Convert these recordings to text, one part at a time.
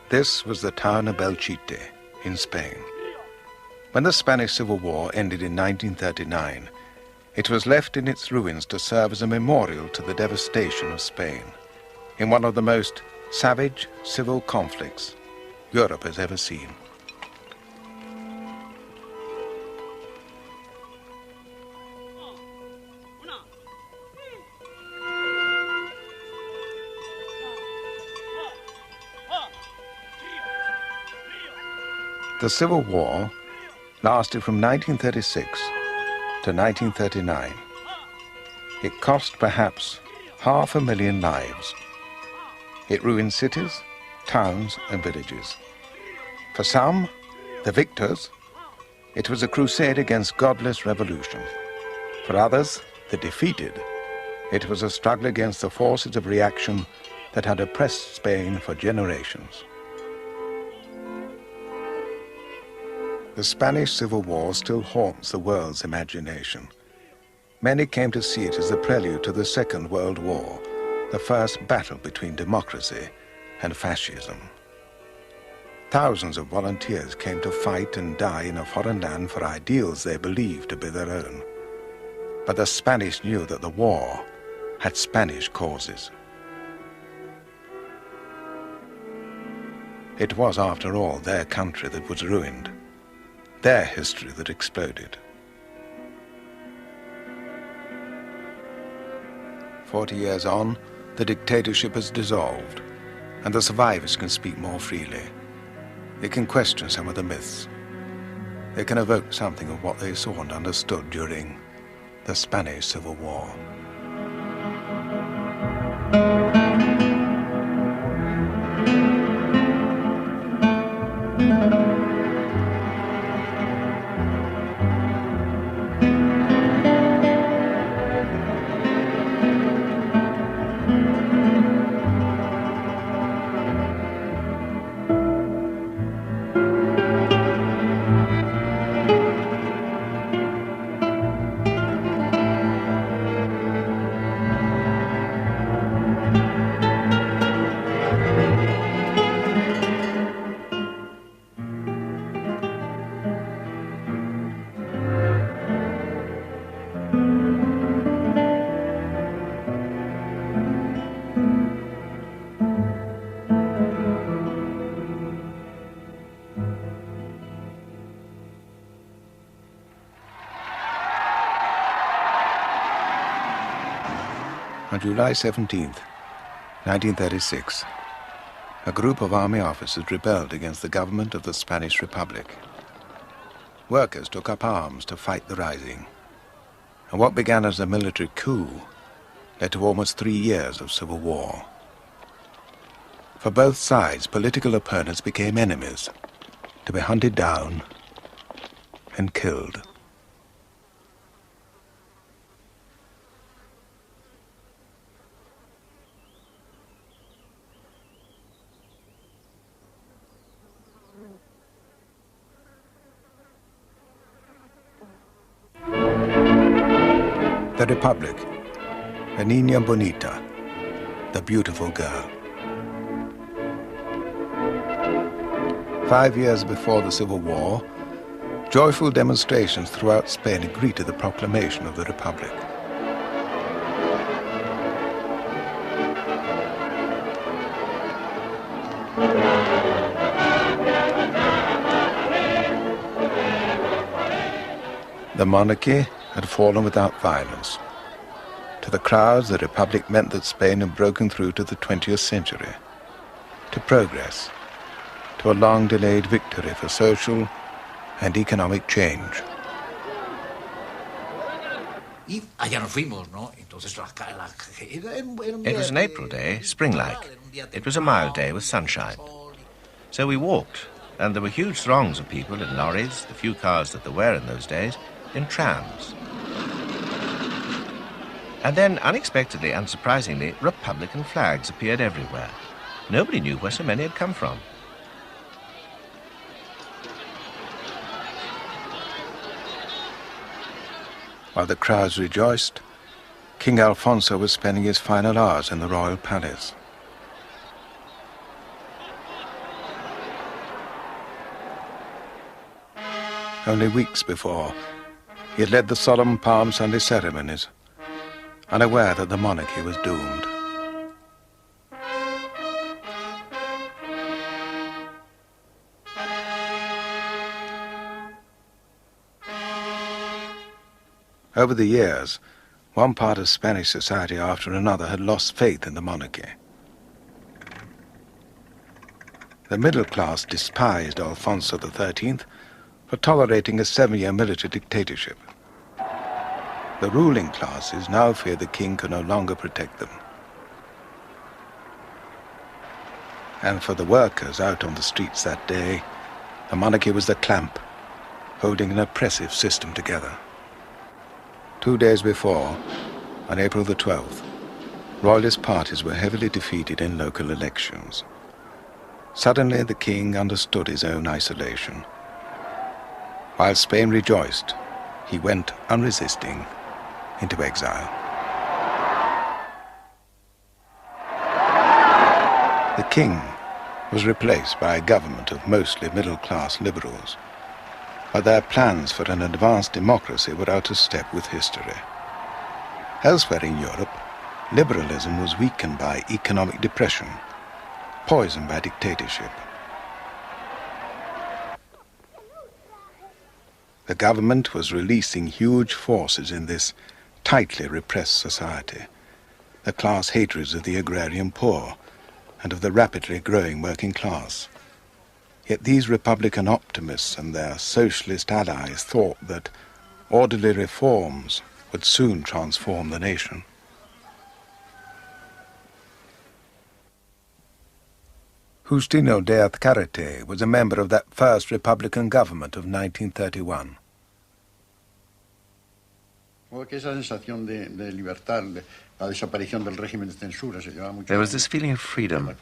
This was the town of Belchite in Spain. When the Spanish Civil War ended in 1939, it was left in its ruins to serve as a memorial to the devastation of Spain in one of the most savage civil conflicts Europe has ever seen. The Civil War lasted from 1936 to 1939. It cost perhaps 500,000 lives. It ruined cities, towns and villages. For some, the victors, it was a crusade against godless revolution. For others, the defeated, it was a struggle against the forces of reaction that had oppressed Spain for generations. The Spanish Civil War still haunts the world's imagination. Many came to see it as the prelude to the Second World War, the first battle between democracy and fascism. Thousands of volunteers came to fight and die in a foreign land for ideals they believed to be their own. But the Spanish knew that the war had Spanish causes. It was, after all, their country that was ruined, their history that exploded. 40 years on, the dictatorship has dissolved, and the survivors can speak more freely. They can question some of the myths. They can evoke something of what they saw and understood during the Spanish Civil War. On July 17th, 1936, a group of army officers rebelled against the government of the Spanish Republic. Workers took up arms to fight the rising, and what began as a military coup led to almost 3 years of civil war. For both sides, political opponents became enemies, to be hunted down and killed. The Republic, La Niña Bonita, the beautiful girl. 5 years before the Civil War, joyful demonstrations throughout Spain greeted the proclamation of the Republic. The monarchy had fallen without violence. To the crowds, the Republic meant that Spain had broken through to the 20th century, to progress, to a long-delayed victory for social and economic change. It was an April day, spring-like. It was a mild day with sunshine. So we walked, and there were huge throngs of people in lorries, the few cars that there were in those days, in trams. And then, unexpectedly and surprisingly, Republican flags appeared everywhere. Nobody knew where so many had come from. While the crowds rejoiced, King Alfonso was spending his final hours in the royal palace. Only weeks before, he had led the solemn Palm Sunday ceremonies, unaware that the monarchy was doomed. Over the years, one part of Spanish society after another had lost faith in the monarchy. The middle class despised Alfonso XIII for tolerating a 7-year military dictatorship. The ruling classes now feared the king could no longer protect them. And for the workers out on the streets that day, the monarchy was the clamp, holding an oppressive system together. 2 days before, on April the 12th, royalist parties were heavily defeated in local elections. Suddenly the king understood his own isolation. While Spain rejoiced, he went unresisting into exile. The king was replaced by a government of mostly middle-class liberals, but their plans for an advanced democracy were out of step with history. Elsewhere in Europe, liberalism was weakened by economic depression, poisoned by dictatorship. The government was releasing huge forces in this tightly repressed society, the class hatreds of the agrarian poor and of the rapidly growing working class. Yet these Republican optimists and their socialist allies thought that orderly reforms would soon transform the nation. Justino de Azcárate was a member of that first Republican government of 1931. There was this feeling of freedom.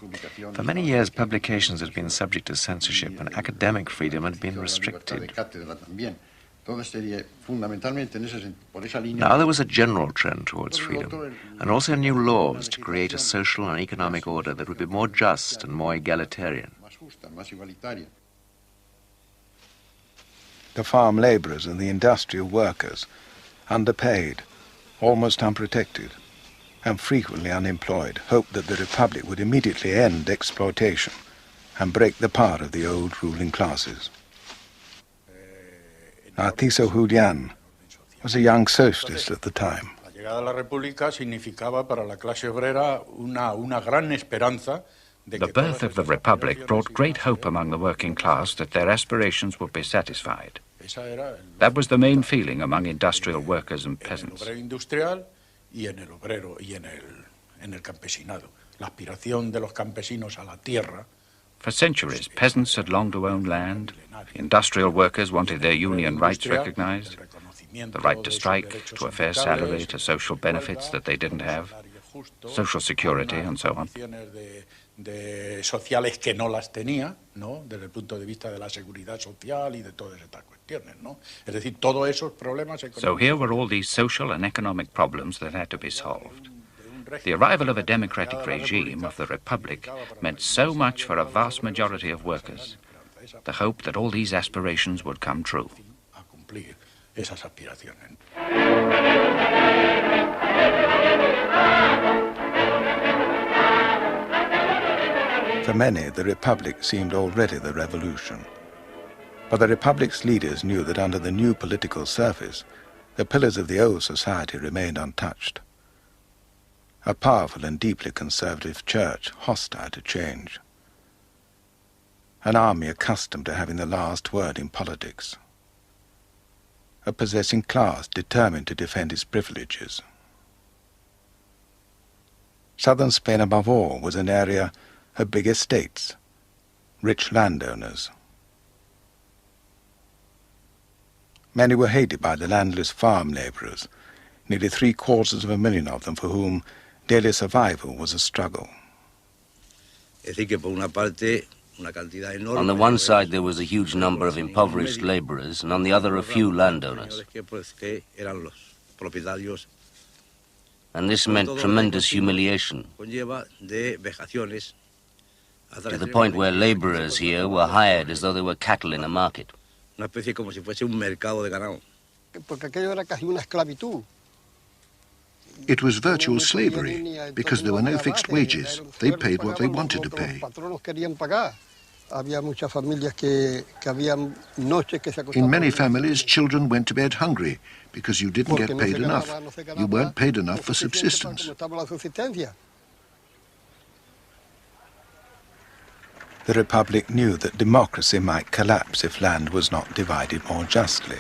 For many years, publications had been subject to censorship and academic freedom had been restricted. Now there was a general trend towards freedom, and also new laws to create a social and economic order that would be more just and more egalitarian. The farm laborers and the industrial workers, underpaid, almost unprotected, and frequently unemployed, hoped that the Republic would immediately end exploitation and break the power of the old ruling classes. Narciso Julián was a young socialist at the time. La llegada de la República significaba para la clase obrera una gran esperanza. The birth of the Republic brought great hope among the working class that their aspirations would be satisfied. That was the main feeling among industrial workers and peasants. For centuries, peasants had longed to own land. Industrial workers wanted their union rights recognized, the right to strike, to a fair salary, to social benefits that they didn't have, social security, and so on. Sociales que no las tenía, ¿no? Desde el punto de vista de la seguridad social y de todas estas cuestiones, ¿no? Es decir, todos esos problemas económicos. So here were all these social and economic problems that had to be solved. The arrival of a democratic regime of the Republic meant so much for a vast majority of workers, the hope that all these aspirations would come true. For many, the Republic seemed already the revolution. But the Republic's leaders knew that under the new political surface, the pillars of the old society remained untouched. A powerful and deeply conservative church hostile to change. An army accustomed to having the last word in politics. A possessing class determined to defend its privileges. Southern Spain, above all, was an area of big estates, rich landowners. Many were hated by the landless farm laborers, nearly 750,000 of them for whom daily survival was a struggle. On the one side there was a huge number of impoverished laborers, and on the other a few landowners. And this meant tremendous humiliation, to the point where laborers here were hired as though they were cattle in a market. una especie como si fuese un mercado de ganado. Porque aquello era casi una esclavitud. It was virtual slavery because there were no fixed wages. They paid what they wanted to pay. In many families, children went to bed hungry because you didn't get paid enough. You weren't paid enough for subsistence. The Republic knew that democracy might collapse if land was not divided more justly.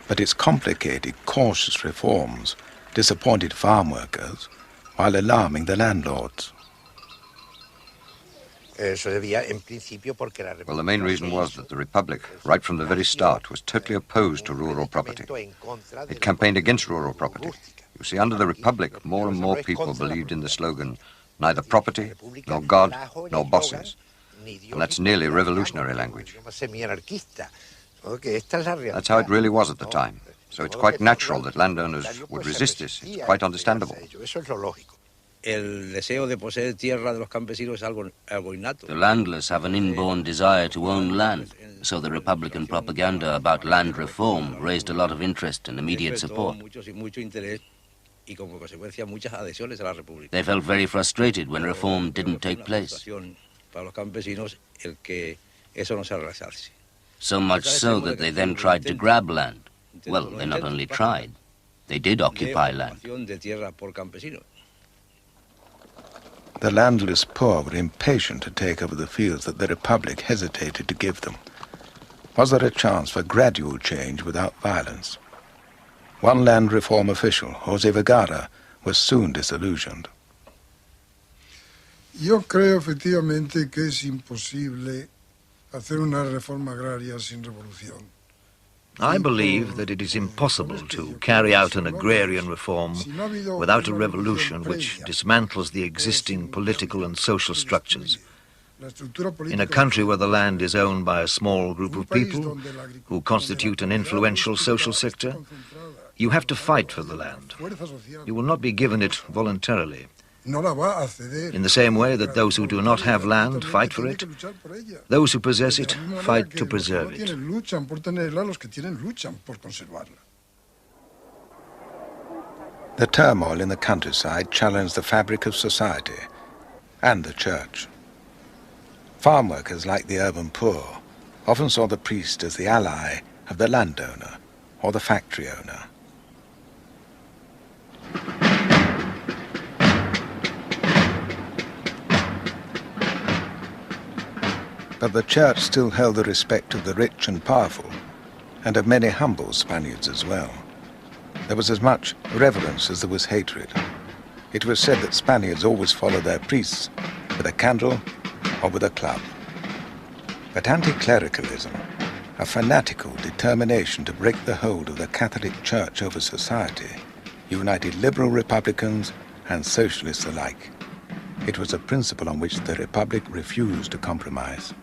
But its complicated, cautious reforms disappointed farm workers while alarming the landlords. Well, the main reason was that the Republic, right from the very start, was totally opposed to rural property. It campaigned against rural property. You see, under the Republic, more and more people believed in the slogan, neither property, nor God, nor bosses. And that's nearly revolutionary language. That's how it really was at the time. So it's quite natural that landowners would resist this. It's quite understandable. The landless have an inborn desire to own land, so the Republican propaganda about land reform raised a lot of interest and immediate support. They felt very frustrated when reform didn't take place. So much so that they then tried to grab land. Well, they not only tried, they did occupy land. The landless poor were impatient to take over the fields that the Republic hesitated to give them. Was there a chance for gradual change without violence? One land reform official, José Vergara, was soon disillusioned. Yo creo efectivamente que es imposible hacer una reforma agraria sin revolución. I believe that it is impossible to carry out an agrarian reform without a revolution which dismantles the existing political and social structures. In a country where the land is owned by a small group of people who constitute an influential social sector, you have to fight for the land. You will not be given it voluntarily. In the same way that those who do not have land fight for it, those who possess it fight to preserve it. The turmoil in the countryside challenged the fabric of society and the church. Farm workers, like the urban poor, often saw the priest as the ally of the landowner or the factory owner. But the church still held the respect of the rich and powerful, and of many humble Spaniards as well. There was as much reverence as there was hatred. It was said that Spaniards always followed their priests with a candle or with a club. But anti-clericalism, a fanatical determination to break the hold of the Catholic Church over society, united liberal Republicans and socialists alike. It was a principle on which the Republic refused to compromise.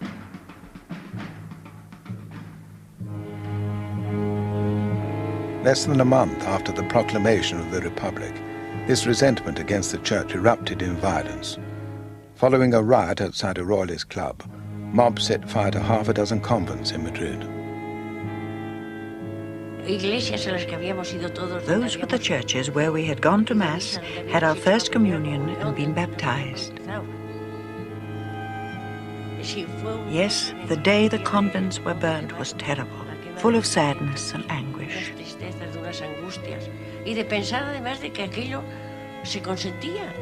Less than a month after the proclamation of the Republic, this resentment against the Church erupted in violence. Following a riot outside a royalist club, mobs set fire to half a dozen convents in Madrid. Those were the churches where we had gone to Mass, had our first communion, and been baptized. Yes, the day the convents were burnt was terrible, full of sadness and anguish.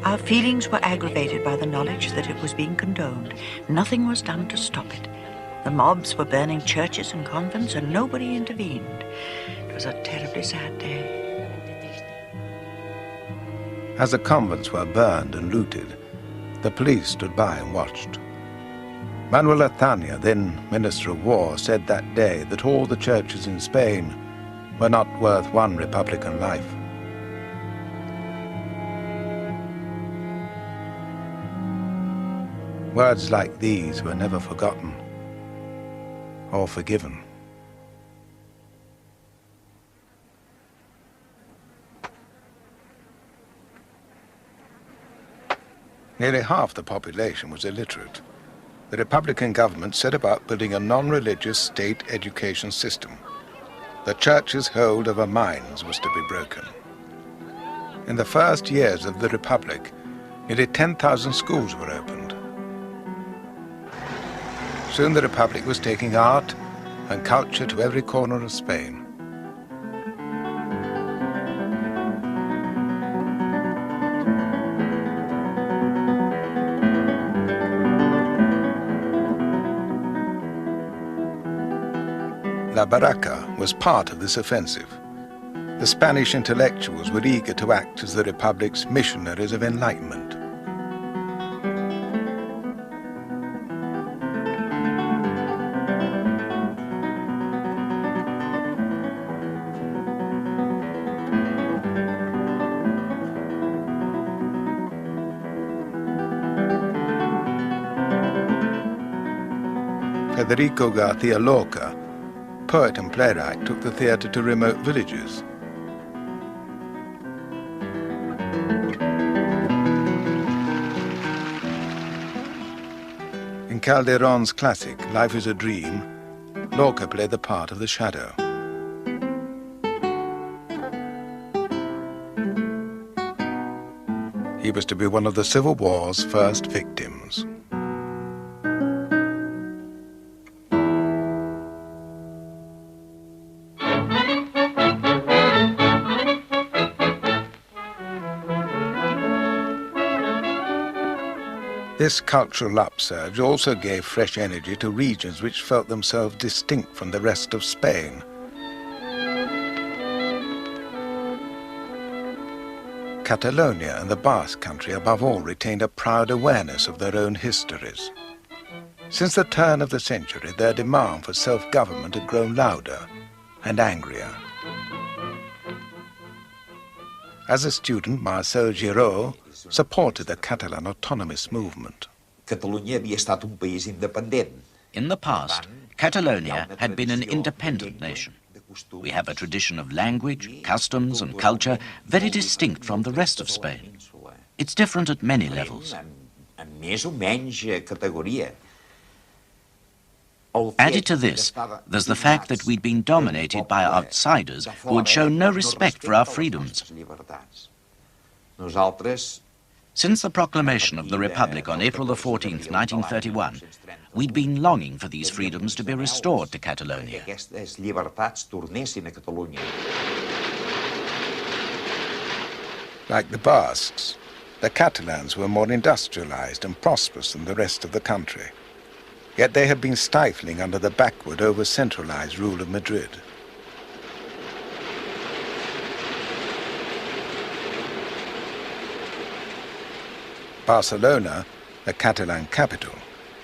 Our feelings were aggravated by the knowledge that it was being condoned. Nothing was done to stop it. The mobs were burning churches and convents, and nobody intervened. It was a terribly sad day. As the convents were burned and looted, the police stood by and watched. Manuel Azaña, then Minister of War, said that day that all the churches in Spain were not worth one Republican life. Words like these were never forgotten or forgiven. Nearly half the population was illiterate. the Republican government set about building a non-religious state education system. The church's hold over minds was to be broken. In the first years of the Republic, nearly 10,000 schools were opened. Soon the Republic was taking art and culture to every corner of Spain. La Barraca was part of this offensive. The Spanish intellectuals were eager to act as the Republic's missionaries of enlightenment. Federico García Lorca, poet and playwright, took the theatre to remote villages. In Calderón's classic, Life is a Dream, Lorca played the part of the shadow. He was to be one of the Civil War's first victims. This cultural upsurge also gave fresh energy to regions which felt themselves distinct from the rest of Spain. Catalonia and the Basque country above all retained a proud awareness of their own histories. Since the turn of the century, their demand for self-government had grown louder and angrier. As a student, Marcel Giraud supported the Catalan autonomous movement. In the past, Catalonia had been an independent nation. We have a tradition of language, customs and culture very distinct from the rest of Spain. It's different at many levels. Added to this, there's the fact that we'd been dominated by outsiders who had shown no respect for our freedoms. Since the proclamation of the Republic on April the 14th, 1931, we'd been longing for these freedoms to be restored to Catalonia. Like the Basques, the Catalans were more industrialized and prosperous than the rest of the country. Yet they had been stifling under the backward, over-centralized rule of Madrid. Barcelona, the Catalan capital,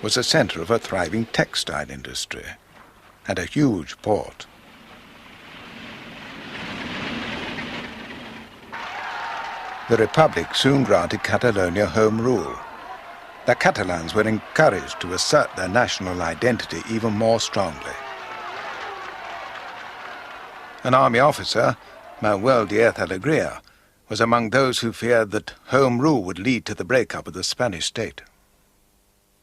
was the center of a thriving textile industry and a huge port. The Republic soon granted Catalonia home rule. The Catalans were encouraged to assert their national identity even more strongly. An army officer, Manuel Diaz Alegría, was among those who feared that home rule would lead to the breakup of the Spanish state.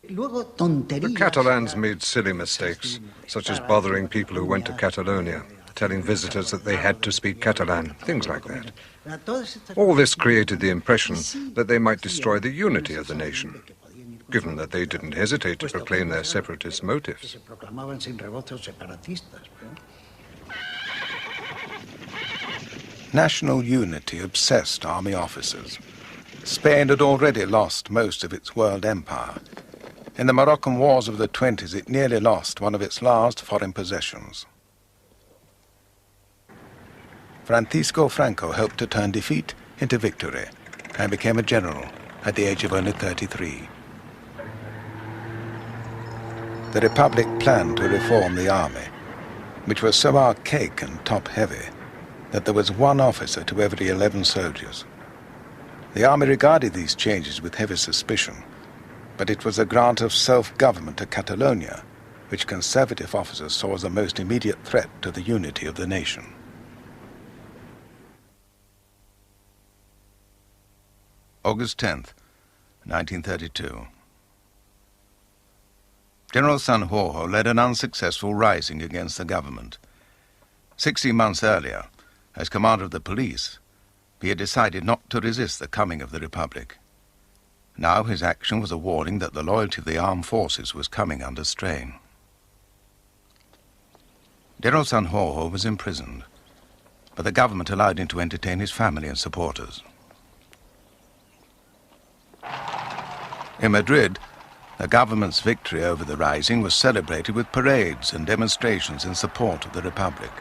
The Catalans made silly mistakes, such as bothering people who went to Catalonia, telling visitors that they had to speak Catalan, things like that. All this created the impression that they might destroy the unity of the nation, given that they didn't hesitate to proclaim their separatist motives. National unity obsessed army officers. Spain had already lost most of its world empire. In the Moroccan Wars of the 20s, it nearly lost one of its last foreign possessions. Francisco Franco helped to turn defeat into victory and became a general at the age of only 33. The Republic planned to reform the army, which was so archaic and top-heavy that there was one officer to every 11 soldiers. The army regarded these changes with heavy suspicion, but it was a grant of self-government to Catalonia, which conservative officers saw as the most immediate threat to the unity of the nation. August 10th, 1932. General Sanjurjo led an unsuccessful rising against the government. 16 months earlier, as commander of the police, he had decided not to resist the coming of the Republic. Now his action was a warning that the loyalty of the armed forces was coming under strain. General Sanjurjo was imprisoned, but the government allowed him to entertain his family and supporters. In Madrid, the government's victory over the rising was celebrated with parades and demonstrations in support of the Republic.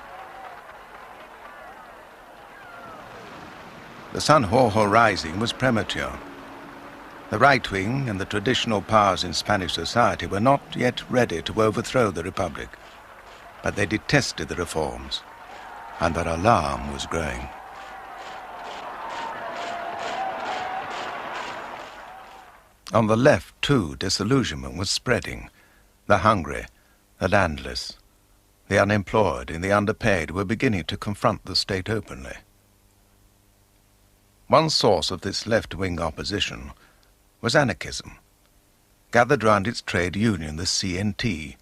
The Sanjurjo rising was premature. The right wing and the traditional powers in Spanish society were not yet ready to overthrow the Republic, but they detested the reforms, and their alarm was growing. On the left, too, disillusionment was spreading. The hungry, the landless, the unemployed, and the underpaid were beginning to confront the state openly. One source of this left-wing opposition was anarchism, gathered round its trade union, the CNT,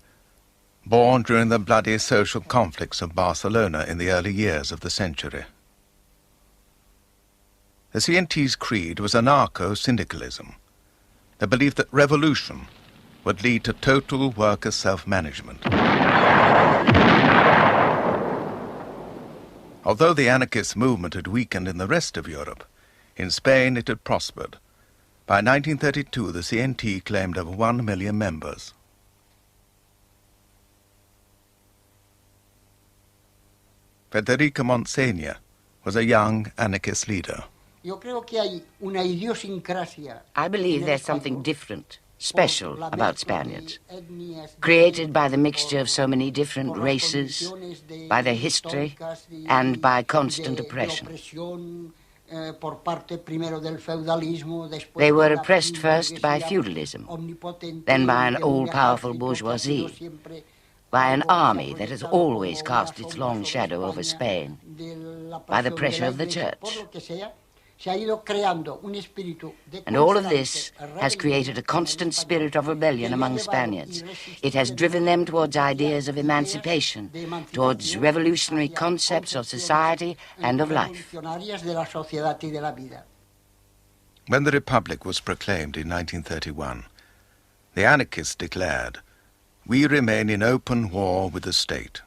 born during the bloody social conflicts of Barcelona in the early years of the century. The CNT's creed was anarcho-syndicalism, the belief that revolution would lead to total worker self-management. Although the anarchist movement had weakened in the rest of Europe, in Spain it had prospered. By 1932, the CNT claimed over 1 million members. Federica Montsegna was a young anarchist leader. I believe there's something different, special about Spaniards, created by the mixture of so many different races, by their history, and by constant oppression. They were oppressed first by feudalism, then by an all-powerful bourgeoisie, by an army that has always cast its long shadow over Spain, by the pressure of the church. And all of this has created a constant spirit of rebellion among Spaniards. It has driven them towards ideas of emancipation, towards revolutionary concepts of society and of life. When the Republic was proclaimed in 1931, the anarchists declared, "We remain in open war with the state."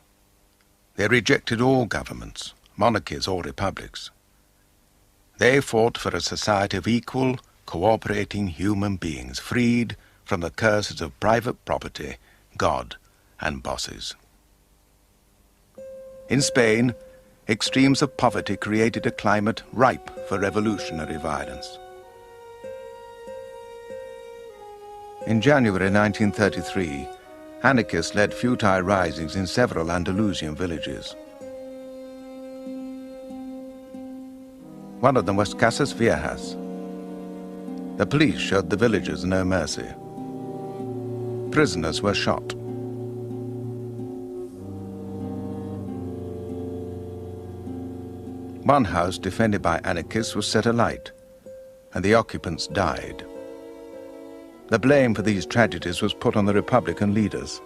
They rejected all governments, monarchies or republics. They fought for a society of equal, cooperating human beings, freed from the curses of private property, God, and bosses. In Spain, extremes of poverty created a climate ripe for revolutionary violence. In January 1933, anarchists led futile risings in several Andalusian villages. One of them was Casas Viejas. The police showed the villagers no mercy. Prisoners were shot. One house defended by anarchists was set alight, and the occupants died. The blame for these tragedies was put on the Republican leaders.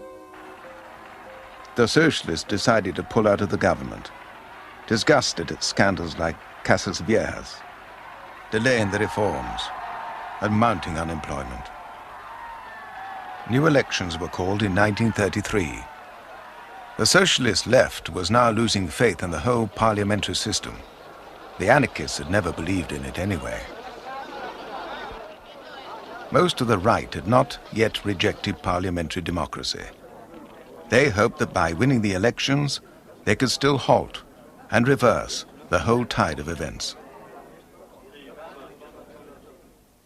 The socialists decided to pull out of the government, disgusted at scandals like Casas Viejas, delaying the reforms, and mounting unemployment. New elections were called in 1933. The socialist left was now losing faith in the whole parliamentary system. The anarchists had never believed in it anyway. Most of the right had not yet rejected parliamentary democracy. They hoped that by winning the elections, they could still halt and reverse the whole tide of events.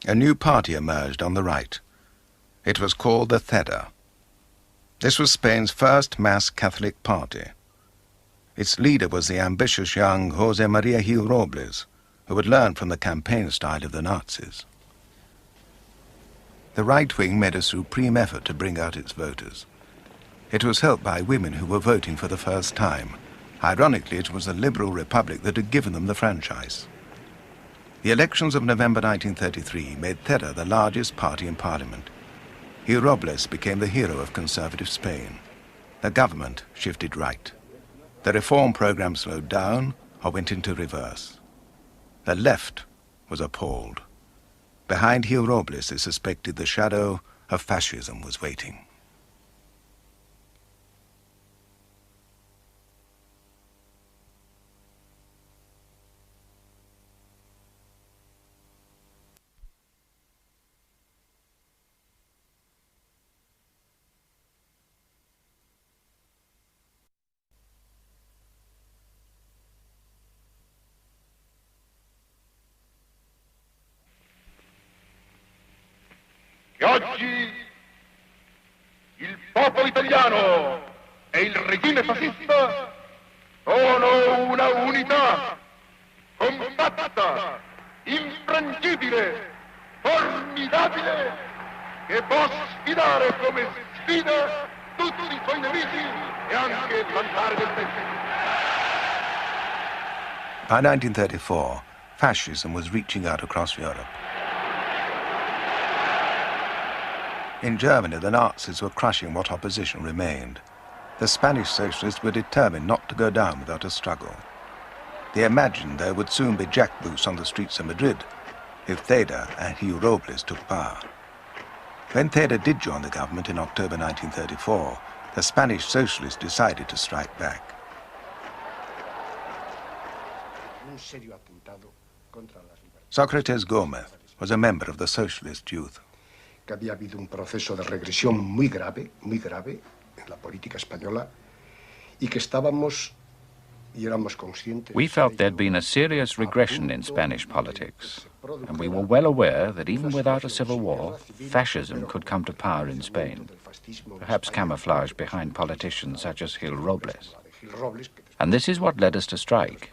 A new party emerged on the right. It was called the Theta. This was Spain's first mass Catholic party. Its leader was the ambitious young José María Gil Robles, who had learned from the campaign style of the Nazis. The right wing made a supreme effort to bring out its voters. It was helped by women who were voting for the first time. Ironically, it was the Liberal Republic that had given them the franchise. The elections of November 1933 made Theta the largest party in Parliament. Gil Robles became the hero of conservative Spain. The government shifted right. The reform program slowed down or went into reverse. The left was appalled. Behind Gil Robles, they suspected the shadow of fascism was waiting. Che oggi il popolo italiano e il regime fascista sono una unità compatta, infrangibile, formidabile, che può sfidare come sfida tutti i suoi nemici e anche lanciare del stesso. By 1934, fascism was reaching out across Europe. In Germany, the Nazis were crushing what opposition remained. The Spanish socialists were determined not to go down without a struggle. They imagined there would soon be jackboots on the streets of Madrid if Theda and Gil Robles took power. When Theda did join the government in October 1934, the Spanish socialists decided to strike back. Socrates Gómez was a member of the socialist youth. Que había habido un proceso de regresión muy grave en la política española y que estábamos y éramos conscientes. We felt there'd been a serious regression in Spanish politics, and we were well aware that even without a civil war, fascism could come to power in Spain, perhaps camouflaged behind politicians such as Gil Robles. And this is what led us to strike.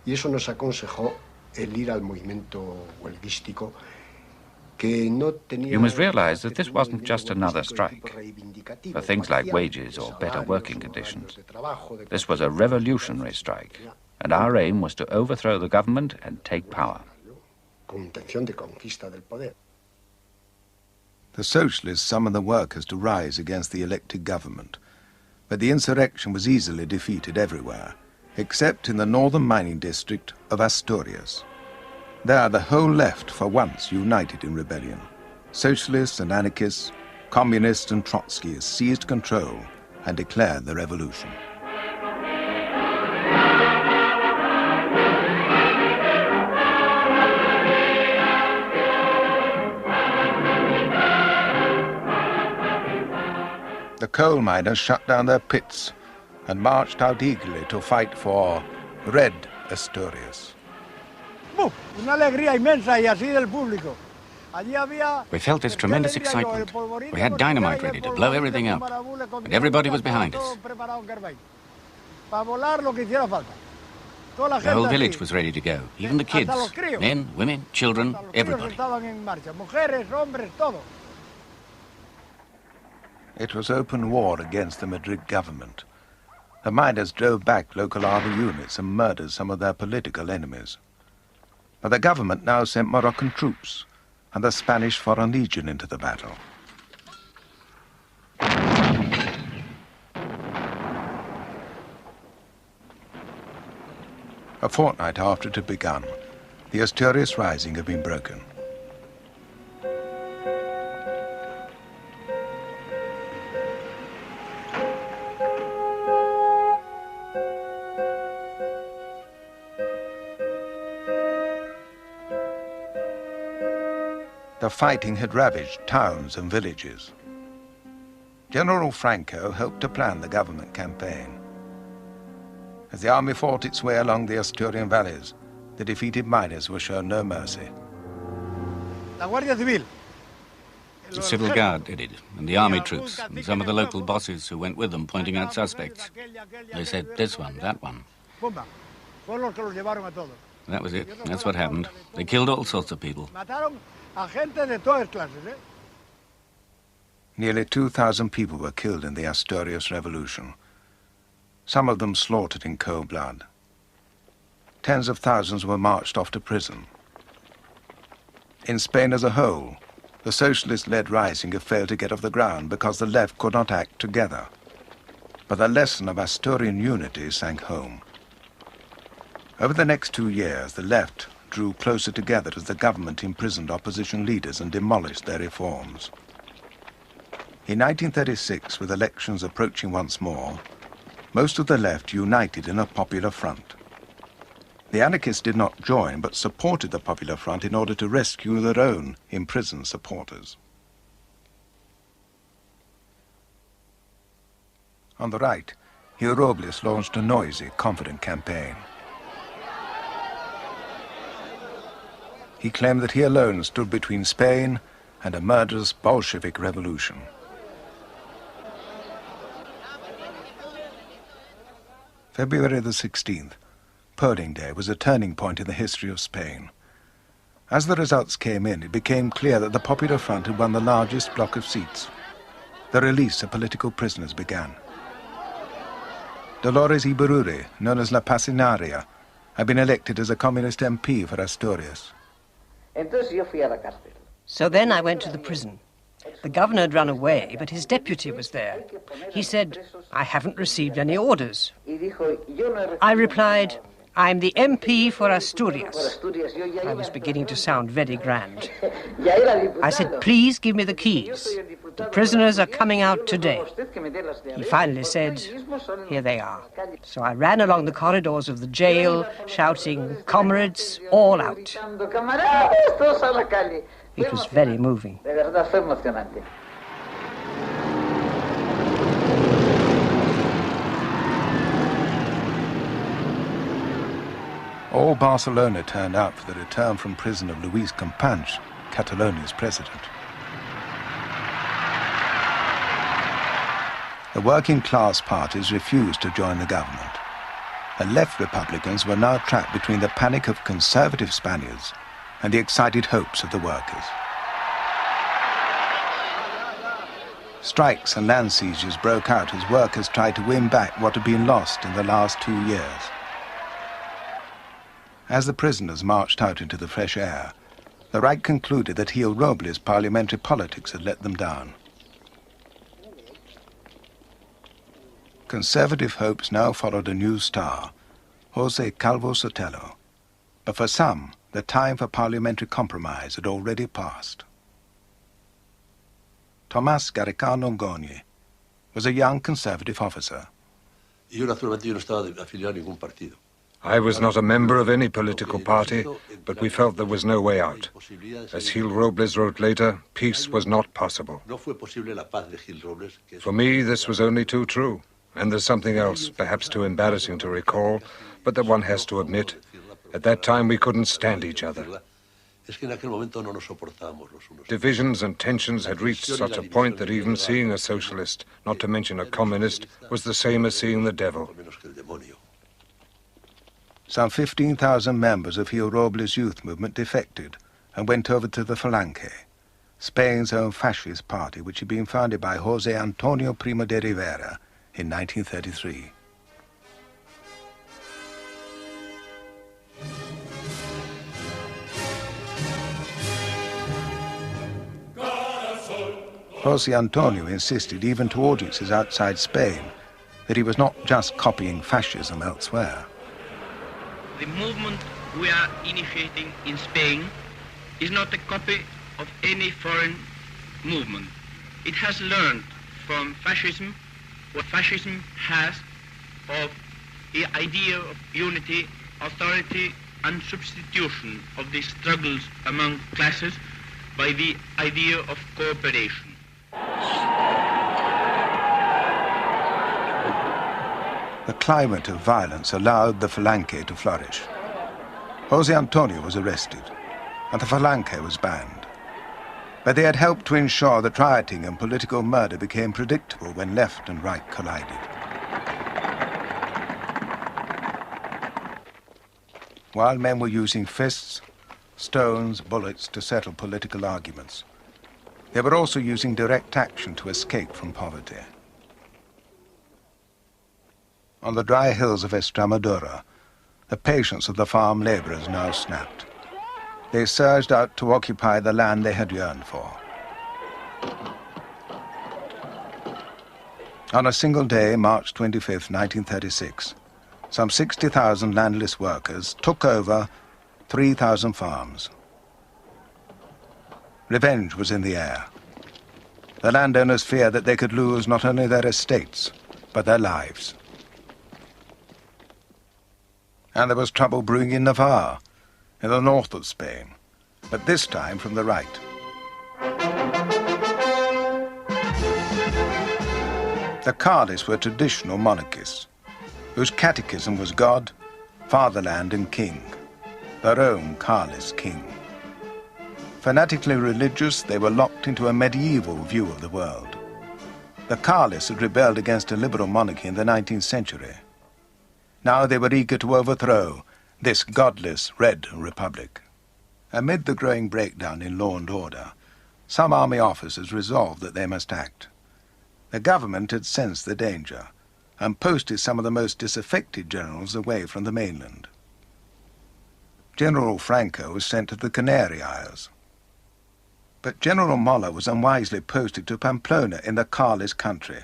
Y eso nos aconsejó el ir al movimiento huelguístico. You must realize that this wasn't just another strike for things like wages or better working conditions. This was a revolutionary strike, and our aim was to overthrow the government and take power. The socialists summoned the workers to rise against the elected government, but the insurrection was easily defeated everywhere, except in the northern mining district of Asturias. There, the whole left for once united in rebellion. Socialists and anarchists, communists and Trotskyists seized control and declared the revolution. The coal miners shut down their pits and marched out eagerly to fight for Red Asturias. We felt this tremendous excitement. We had dynamite ready to blow everything up, and everybody was behind us. The whole village was ready to go, even the kids, men, women, children, everybody. It was open war against the Madrid government. The miners drove back local army units and murdered some of their political enemies. But the government now sent Moroccan troops and the Spanish Foreign Legion into the battle. A fortnight after it had begun, the Asturias Rising had been broken. The fighting had ravaged towns and villages. General Franco helped to plan the government campaign. As the army fought its way along the Asturian valleys, the defeated miners were shown no mercy. The civil guard did it, and the army troops, and some of the local bosses who went with them pointing out suspects. They said, this one, that one. That was it. That's what happened. They killed all sorts of people. Nearly 2,000 people were killed in the Asturias Revolution, some of them slaughtered in cold blood. Tens of thousands were marched off to prison. In Spain as a whole, the socialist-led rising had failed to get off the ground because the left could not act together. But the lesson of Asturian unity sank home. Over the next 2 years, the left drew closer together as the government imprisoned opposition leaders and demolished their reforms. In 1936, with elections approaching once more, most of the left united in a popular front. The anarchists did not join, but supported the Popular Front in order to rescue their own imprisoned supporters. On the right, Gil Robles launched a noisy, confident campaign. He claimed that he alone stood between Spain and a murderous Bolshevik revolution. February the 16th, polling day, was a turning point in the history of Spain. As the results came in, it became clear that the Popular Front had won the largest block of seats. The release of political prisoners began. Dolores Ibarruri, known as La Pasinaria, had been elected as a communist MP for Asturias. So then I went to the prison. The governor had run away, but his deputy was there. He said, "I haven't received any orders." I replied, "I'm the MP for Asturias." I was beginning to sound very grand. I said, "Please give me the keys. The prisoners are coming out today." He finally said, "Here they are." So I ran along the corridors of the jail, shouting, "Comrades, all out." It was very moving. All Barcelona turned out for the return from prison of Luis Companys, Catalonia's president. The working class parties refused to join the government, and left Republicans were now trapped between the panic of conservative Spaniards and the excited hopes of the workers. Strikes and land seizures broke out as workers tried to win back what had been lost in the last 2 years. As the prisoners marched out into the fresh air, the right concluded that Gil Robles' parliamentary politics had let them down. Conservative hopes now followed a new star, José Calvo Sotelo. But for some, the time for parliamentary compromise had already passed. Tomás Garicano Ngoni was a young conservative officer. I was not a member of any political party, but we felt there was no way out. As Gil Robles wrote later, peace was not possible. For me, this was only too true. And there's something else, perhaps too embarrassing to recall, but that one has to admit. At that time, we couldn't stand each other. Divisions and tensions had reached such a point that even seeing a socialist, not to mention a communist, was the same as seeing the devil. Some 15,000 members of Gil Robles' youth movement defected and went over to the Falange, Spain's own fascist party, which had been founded by José Antonio Primo de Rivera in 1933. José Antonio insisted, even to audiences outside Spain, that he was not just copying fascism elsewhere. The movement we are initiating in Spain is not a copy of any foreign movement. It has learned from fascism what fascism has of the idea of unity, authority, and substitution of the struggles among classes by the idea of cooperation. The climate of violence allowed the Falange to flourish. José Antonio was arrested, and the Falange was banned. But they had helped to ensure that rioting and political murder became predictable when left and right collided. While men were using fists, stones, bullets to settle political arguments, they were also using direct action to escape from poverty. On the dry hills of Estremadura, the patience of the farm laborers now snapped. They surged out to occupy the land they had yearned for. On a single day, March 25, 1936, some 60,000 landless workers took over 3,000 farms. Revenge was in the air. The landowners feared that they could lose not only their estates, but their lives. And there was trouble brewing in Navarre, in the north of Spain, but this time from the right. The Carlists were traditional monarchists, whose catechism was God, fatherland and king, their own Carlist king. Fanatically religious, they were locked into a medieval view of the world. The Carlists had rebelled against a liberal monarchy in the 19th century. Now they were eager to overthrow this godless Red Republic. Amid the growing breakdown in law and order, some army officers resolved that they must act. The government had sensed the danger and posted some of the most disaffected generals away from the mainland. General Franco was sent to the Canary Isles. But General Mola was unwisely posted to Pamplona in the Carlist country.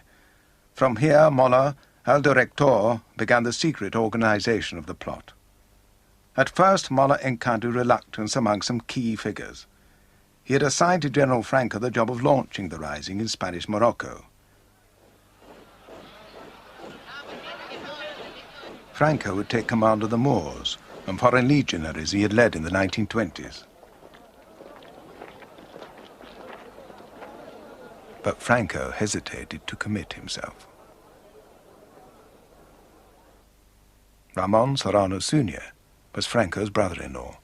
From here, Mola, El Director, began the secret organization of the plot. At first, Mola encountered reluctance among some key figures. He had assigned to General Franco the job of launching the rising in Spanish Morocco. Franco would take command of the Moors and foreign legionaries he had led in the 1920s. But Franco hesitated to commit himself. Ramon Serrano Suñer was Franco's brother-in-law.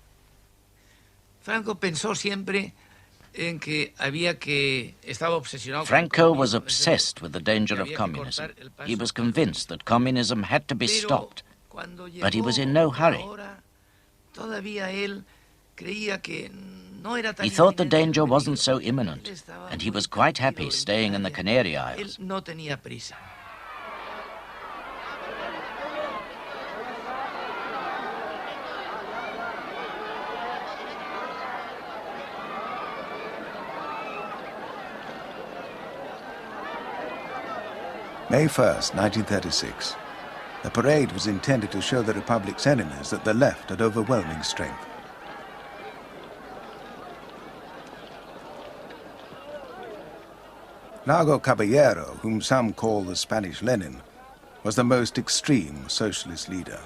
Franco was obsessed with the danger of communism. He was convinced that communism had to be stopped, but he was in no hurry. He thought the danger wasn't so imminent, and he was quite happy staying in the Canary Isles. May 1st, 1936. The parade was intended to show the Republic's enemies that the left had overwhelming strength. Largo Caballero, whom some call the Spanish Lenin, was the most extreme socialist leader.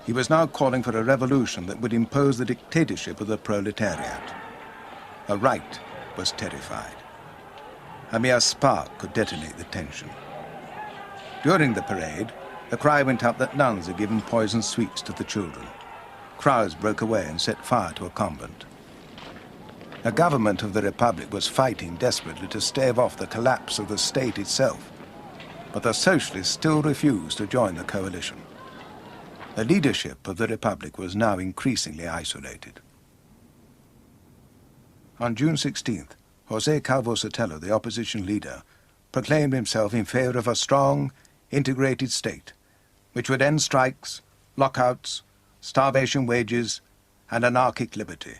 He was now calling for a revolution that would impose the dictatorship of the proletariat. The right was terrified. A mere spark could detonate the tension. During the parade, the cry went up that nuns had given poisoned sweets to the children. Crowds broke away and set fire to a convent. The government of the Republic was fighting desperately to stave off the collapse of the state itself, but the socialists still refused to join the coalition. The leadership of the Republic was now increasingly isolated. On June 16th, José Calvo Sotelo, the opposition leader, proclaimed himself in favor of a strong, integrated state, which would end strikes, lockouts, starvation wages, and anarchic liberty.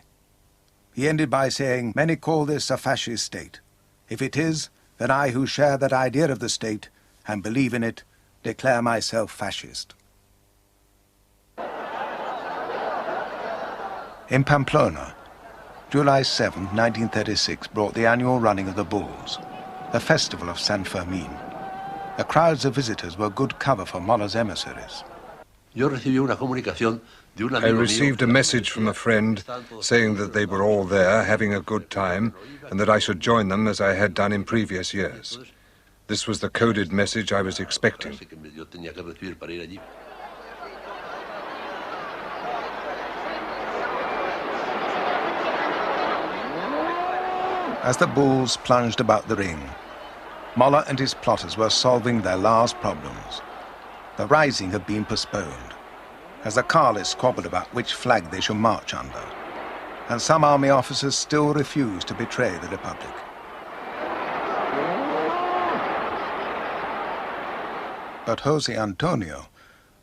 He ended by saying, "Many call this a fascist state. If it is, then I, who share that idea of the state and believe in it, declare myself fascist." In Pamplona, July 7, 1936, brought the annual running of the bulls, the festival of San Fermin. The crowds of visitors were good cover for Mola's emissaries. I received a message from a friend saying that they were all there having a good time and that I should join them as I had done in previous years. This was the coded message I was expecting. As the bulls plunged about the ring, Mola and his plotters were solving their last problems. The rising had been postponed, as the Carlists squabbled about which flag they should march under, and some army officers still refused to betray the Republic. But José Antonio,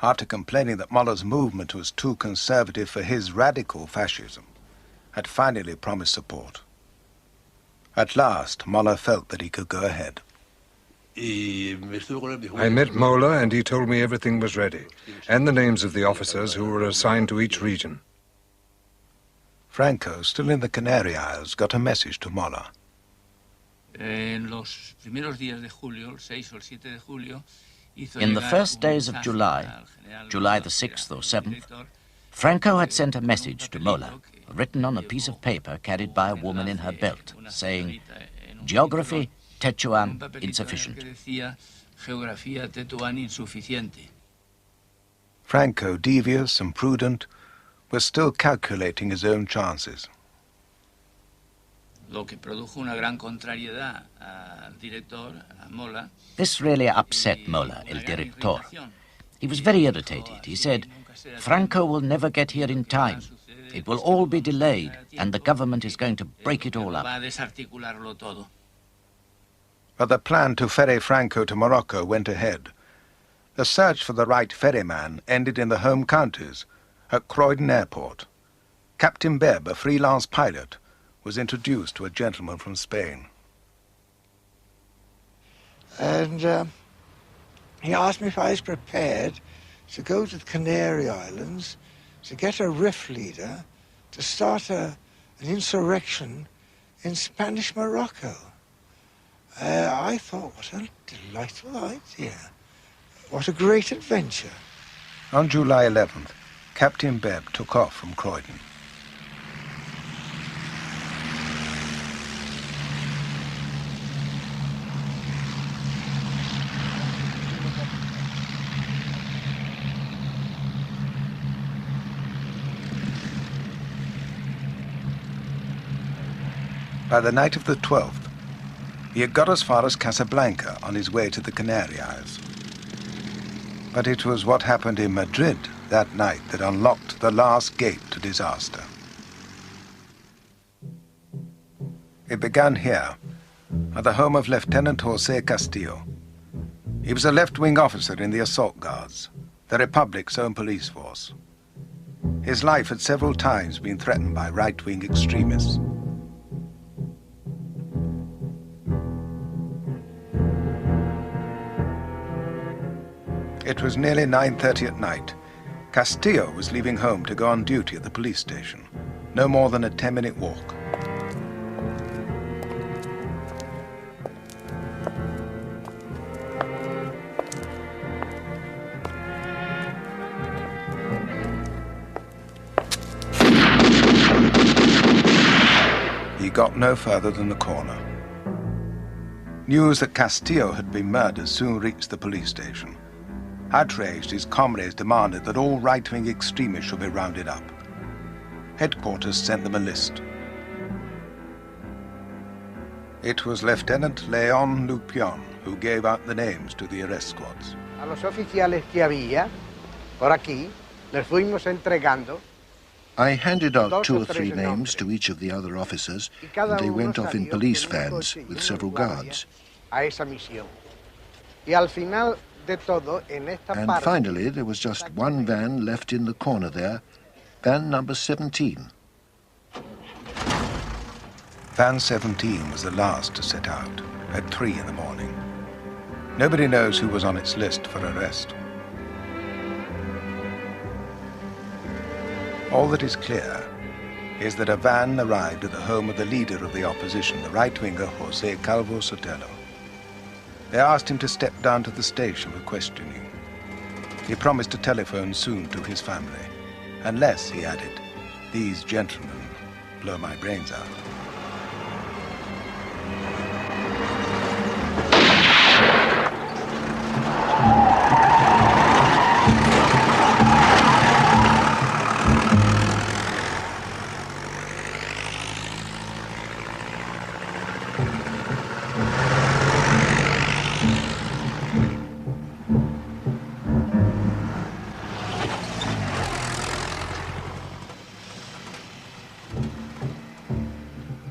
after complaining that Mola's movement was too conservative for his radical fascism, had finally promised support. At last, Moller felt that he could go ahead. I met Mola and he told me everything was ready, and the names of the officers who were assigned to each region. Franco, still in the Canary Isles, got a message to Moller. In the first days of July, July the 6th or 7th, Franco had sent a message to Mola, written on a piece of paper carried by a woman in her belt, saying, "Geography, Tetuan, insufficient." Franco, devious and prudent, was still calculating his own chances. This really upset Mola, el director. He was very irritated. He said, "Franco will never get here in time. It will all be delayed, and the government is going to break it all up." But the plan to ferry Franco to Morocco went ahead. The search for the right ferryman ended in the home counties, at Croydon Airport. Captain Bebb, a freelance pilot, was introduced to a gentleman from Spain. And he asked me if I was prepared to go to the Canary Islands to get a RIF leader to start an insurrection in Spanish Morocco. I thought, what a delightful idea. What a great adventure. On July 11th, Captain Bebb took off from Croydon. By the night of the 12th, he had got as far as Casablanca on his way to the Canary Isles. But it was what happened in Madrid that night that unlocked the last gate to disaster. It began here, at the home of Lieutenant José Castillo. He was a left-wing officer in the Assault Guards, the Republic's own police force. His life had several times been threatened by right-wing extremists. It was nearly 9:30 at night. Castillo was leaving home to go on duty at the police station, no more than a 10-minute walk. He got no further than the corner. News that Castillo had been murdered soon reached the police station. Outraged, his comrades demanded that all right-wing extremists should be rounded up. Headquarters sent them a list. It was Lieutenant León Lupión who gave out the names to the arrest squads. A los oficiales que había por aquí les fuimos entregando. I handed out 2 or 3 names to each of the other officers, and they went off in police vans with several guards. A esa misión. Y al final and finally, there was just one van left in the corner there, van number 17. Van 17 was the last to set out, at 3 in the morning. Nobody knows who was on its list for arrest. All that is clear is that a van arrived at the home of the leader of the opposition, the right-winger José Calvo Sotelo. They asked him to step down to the station for questioning. He promised to telephone soon to his family, unless, he added, these gentlemen blow my brains out.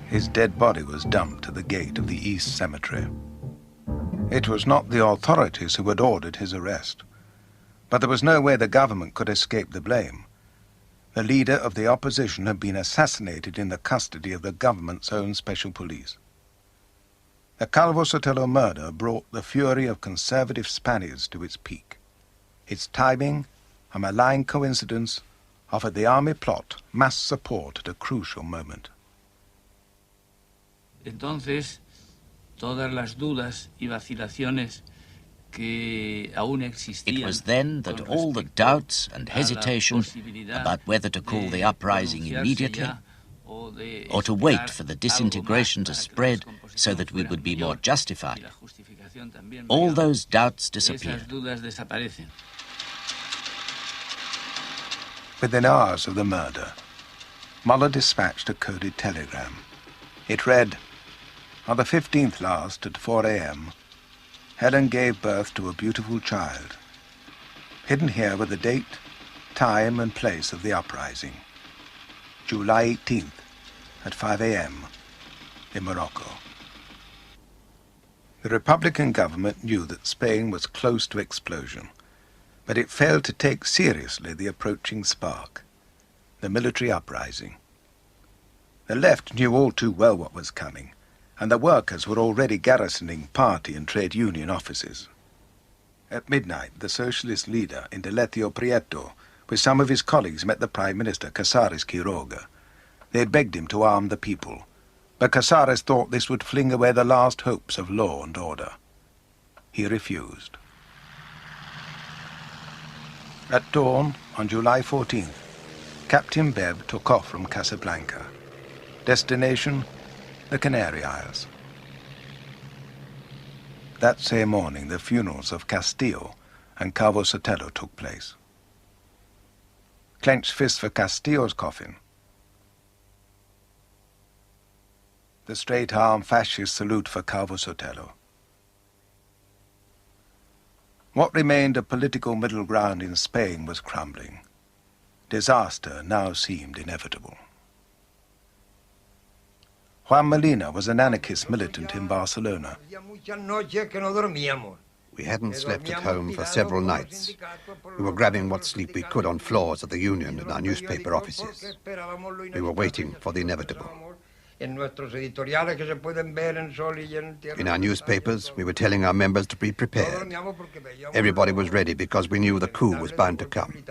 His dead body was dumped at the gate of the East Cemetery. It was not the authorities who had ordered his arrest, but there was no way the government could escape the blame. The leader of the opposition had been assassinated in the custody of the government's own special police. The Calvo Sotelo murder brought the fury of conservative Spaniards to its peak. Its timing, a malign coincidence, offered the army plot mass support at a crucial moment. Entonces, todas las dudas y vacilaciones que aún existían. It was then that all the doubts and hesitation about whether to call the uprising immediately or to wait for the disintegration to spread so that we would be more justified, all those doubts disappeared. Within hours of the murder, Muller dispatched a coded telegram. It read, "On the 15th last, at 4 a.m., Helen gave birth to a beautiful child. Hidden here were the date, time and place of the uprising. July 18th, at 5 a.m., in Morocco." The Republican government knew that Spain was close to explosion, but it failed to take seriously the approaching spark, the military uprising. The left knew all too well what was coming, and the workers were already garrisoning party and trade union offices. At midnight, the socialist leader, Indalecio Prieto, with some of his colleagues, met the Prime Minister, Casares Quiroga. They begged him to arm the people, but Casares thought this would fling away the last hopes of law and order. He refused. At dawn, on July 14th, Captain Bebb took off from Casablanca. Destination, the Canary Isles. That same morning, the funerals of Castillo and Calvo Sotelo took place. Clenched fists for Castillo's coffin. The straight-arm fascist salute for Calvo Sotelo. What remained a political middle ground in Spain was crumbling. Disaster now seemed inevitable. Juan Molina was an anarchist militant in Barcelona. We hadn't slept at home for several nights. We were grabbing what sleep we could on floors of the union and our newspaper offices. We were waiting for the inevitable. In our newspapers, we were telling our members to be prepared. Everybody was ready because we knew the coup was bound to come.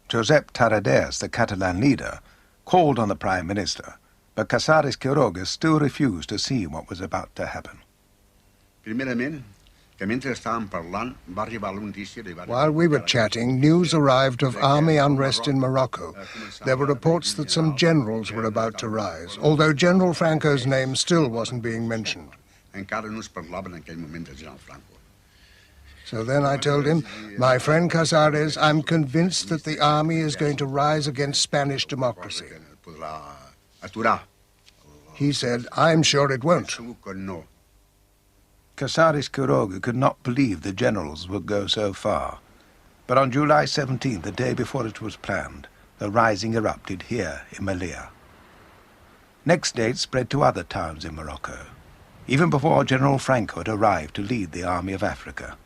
Josep Tarradellas, the Catalan leader, called on the Prime Minister, but Casares Quiroga still refused to see what was about to happen. While we were chatting, news arrived of army unrest in Morocco. There were reports that some generals were about to rise, although General Franco's name still wasn't being mentioned. So then I told him, "My friend Casares, I'm convinced that the army is going to rise against Spanish democracy." He said, "I'm sure it won't." Casares Quiroga could not believe the generals would go so far. But on July 17th, the day before it was planned, the rising erupted here in Melilla. Next day it spread to other towns in Morocco, even before General Franco had arrived to lead the Army of Africa.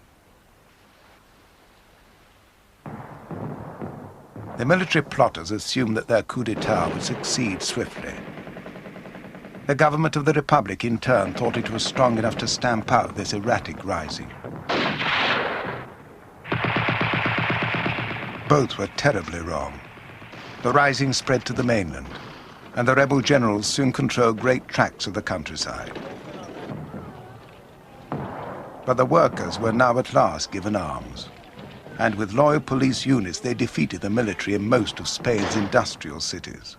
The military plotters assumed that their coup d'etat would succeed swiftly. The government of the Republic, in turn, thought it was strong enough to stamp out this erratic rising. Both were terribly wrong. The rising spread to the mainland, and the rebel generals soon controlled great tracts of the countryside. But the workers were now at last given arms, and with loyal police units they defeated the military in most of Spain's industrial cities.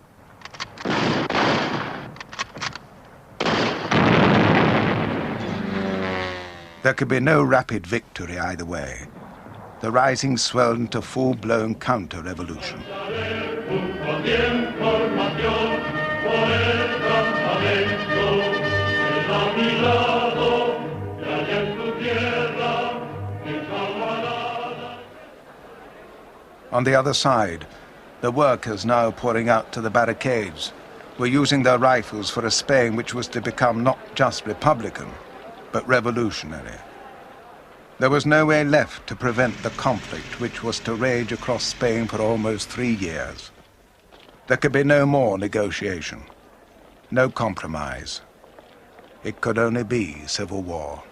There could be no rapid victory either way. The rising swelled into full-blown counter-revolution. On the other side, the workers, now pouring out to the barricades, were using their rifles for a Spain which was to become not just republican, but revolutionary. There was no way left to prevent the conflict which was to rage across Spain for almost 3 years. There could be no more negotiation, no compromise, It could only be civil war.